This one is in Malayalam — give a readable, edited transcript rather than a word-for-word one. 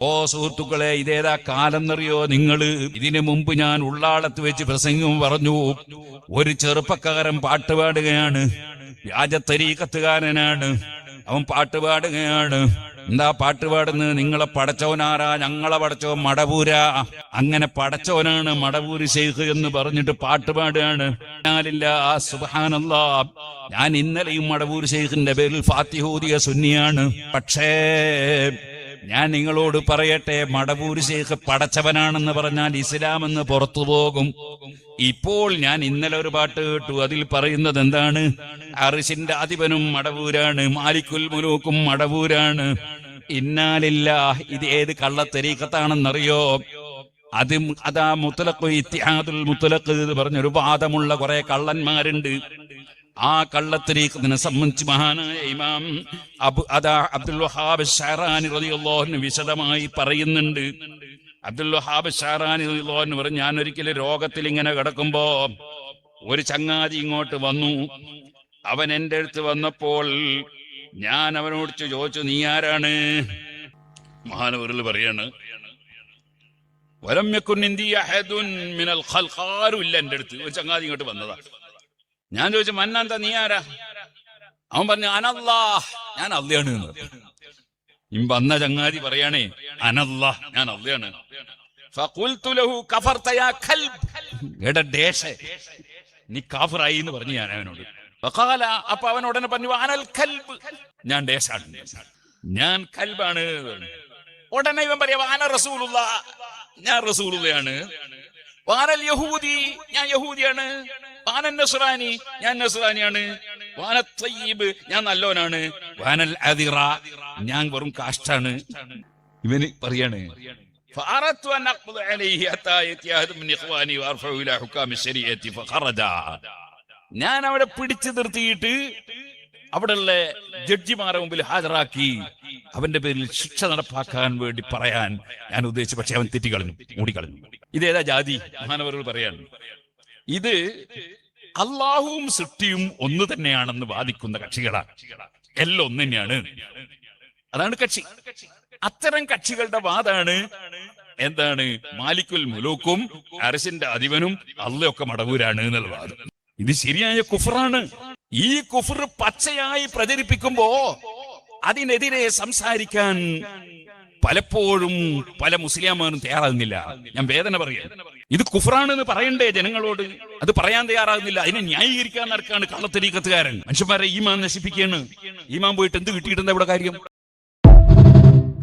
ഓ സുഹൃത്തുക്കളെ, ഇതേതാ കാലെന്നറിയോ നിങ്ങൾ? ഇതിനു മുമ്പ് ഞാൻ ഉള്ളാളത്ത് വെച്ച് പ്രസംഗം പറഞ്ഞു. ഒരു ചെറുപ്പക്കാരൻ പാട്ടുപാടുകയാണ്, വ്യാജത്തരീക്കത്തുകാരനാണ്. അവൻ പാട്ടുപാടുകയാണ്. എന്താ പാട്ടുപാടുന്നത്? നിങ്ങളെ പടച്ചവനാരാ? ഞങ്ങളെ പടച്ചവൻ മടവൂരാ. അങ്ങനെ പടച്ചവനാണ് മടവൂര് ശൈഖ് എന്ന് പറഞ്ഞിട്ട് പാട്ടുപാടുകയാണ്. സുബ്ഹാനല്ലാഹ്, ഞാൻ ഇന്നലെയും മടവൂർ ശൈഖിന്റെ പേരിൽ ഫാത്തിഹ ഓതിയ സുന്നിയാണ്. പക്ഷേ ഞാൻ നിങ്ങളോട് പറയട്ടെ, മടവൂർ ശൈഖ് പടച്ചവനാണെന്ന് പറഞ്ഞാൽ ഇസ്ലാം എന്ന് പുറത്തു പോകും. ഇപ്പോൾ ഞാൻ ഇന്നലെ ഒരു പാട്ട് കേട്ടു, അതിൽ പറയുന്നത് എന്താണ്? അർശിന്റെ അധിപനും മടവൂരാണ്, മാലിക്കുൽ മുലൂക്കും മടവൂരാണ്. ഇന്നാലില്ലാഹ്. ഇത് ഏത് കള്ളത്തരീക്കത്താണെന്നറിയോ? അതാ മുത്തലഖ്, ഇത്തിഹാദുൽ മുത്തലഖ് എന്ന് പറഞ്ഞൊരു വാദമുള്ള കുറെ കള്ളന്മാരുണ്ട്. ആ കള്ളത്തരീഖത്തിനെ സംബന്ധിച്ച് മഹാനായ ഇമാം അബ്ദുൽ വഹാബ് ശഅറാനി റളിയല്ലാഹു അൻഹു വിശദമായി പറയുന്നുണ്ട്. അബ്ദുൽ വഹാബ് ശഅറാനി റളിയല്ലാഹു അൻഹു പറഞ്ഞു, ഞാൻ ഒരിക്കലും രോഗത്തിൽ ഇങ്ങനെ കിടക്കുമ്പോ ഒരു ചങ്ങാതി ഇങ്ങോട്ട് വന്നു. അവൻ എൻ്റെ അടുത്ത് വന്നപ്പോൾ ഞാൻ അവനോട് ചോദിച്ചു, നീ ആരാണ്? മഹാനവറുകൾ പറയാണ്, വലം യകുൻ ഇന്ദി അഹദുൻ മിനൽ ഖൽഖ്. ആരുമില്ല എൻ്റെ അടുത്ത്. ഒരു ചങ്ങാതി ഇങ്ങോട്ട് വന്നതാ. ഞാൻ ചോദിച്ചു, മന്നാന്താ, നീ ആരാ? അവൻ പറഞ്ഞു, അനല്ലാഹ്, ഞാൻ അള്ളയാണ്. വന്ന ചങ്ങാതി പറയാണേ, അനല്ലാഹ്, ഞാൻ അള്ളയാണ്. ഫഖുൽതു ലഹു കഫർത യാ കൽബ്. എടാ ദേശേ, നീ കാഫിറായി എന്ന് പറഞ്ഞു ഞാൻ അവനോട്. ഫഖാല, അപ്പൊ അവൻ ഉടനെ പറഞ്ഞു, അനൽ കൽബ്, ഞാൻ ദേശാണ്, ഞാൻ കൽബാണ്. ഉടനെ ഇവൻ പറയാ, അന റസൂലുള്ളാഹ്, ഞാൻ റസൂലുള്ളയാണ്. വാനൽ യഹൂദി, ഞാൻ യഹൂദിയാണ്. വാനൻ നസ്രാനി, ഞാൻ നസ്രാനിയാണ്. വാന തയ്യിബ്, ഞാൻ നല്ലോനാണ്. വാനൽ അദിറ, ഞാൻ വെറും കാഷ്ടാണ്. ഇവന് പറയാണ്, ഫഅറത്തു അൻ അഖ്ബദ അലൈഹി ഹത്താ യതിഅഹദു മിൻ ഇഖ്വാനി വഅർഫഉ ഇലാ ഹുകാമി ശരീഅത്തി ഫഖറജ. ഞാൻ അവിടെ പിടിച്ചു നിർത്തിയിട്ട് അവിടെയുള്ള ജഡ്ജിമാരെ മുമ്പിൽ ഹാജരാക്കി അവന്റെ പേരിൽ ശിക്ഷ നടപ്പാക്കാൻ വേണ്ടി പറയാൻ ഞാൻ ഉദ്ദേശിച്ചു. പക്ഷെ അവൻ തെറ്റിക്കളഞ്ഞു, മൂടിക്കളഞ്ഞു. ഇതേതാ ജാതി? മഹാനവറുകൾ പറയാണ്, ഇത് അള്ളാഹുവും സൃഷ്ടിയും ഒന്ന് തന്നെയാണെന്ന് വാദിക്കുന്ന കക്ഷികളാണ്. എല്ലാം ഒന്ന് തന്നെയാണ്, അതാണ് കക്ഷി. അത്തരം കക്ഷികളുടെ വാദാണ് എന്താണ്? മാലിക്കുൽ മുലൂക്കും അർശിന്റെ അധിപനും അള്ളയൊക്കെ മടവൂരാണ് എന്നുള്ള വാദം. ഇത് ശരിയായ കുഫറാണ്. ഈ കുഫർ പച്ചയായി പ്രചരിപ്പിക്കുമ്പോ അതിനെതിരെ സംസാരിക്കാൻ പലപ്പോഴും പല മുസ്ലിംമാരും തയ്യാറാകുന്നില്ല. ഞാൻ വേദന പറയാം. ഇത് കുഫറാണെന്ന് പറയണ്ടേ ജനങ്ങളോട്? അത് പറയാൻ തയ്യാറാകുന്നില്ല. അതിനെ ന്യായീകരിക്കാൻ നടക്കാണ് കള്ളത്തരീക്കത്തുകാരൻ. മനുഷ്യന്മാരെ ഈമാൻ നശിപ്പിക്കുകയാണ്. ഈമാൻ പോയിട്ട് എന്ത് കിട്ടിയിട്ടുണ്ട് ഇവിടെ കാര്യം?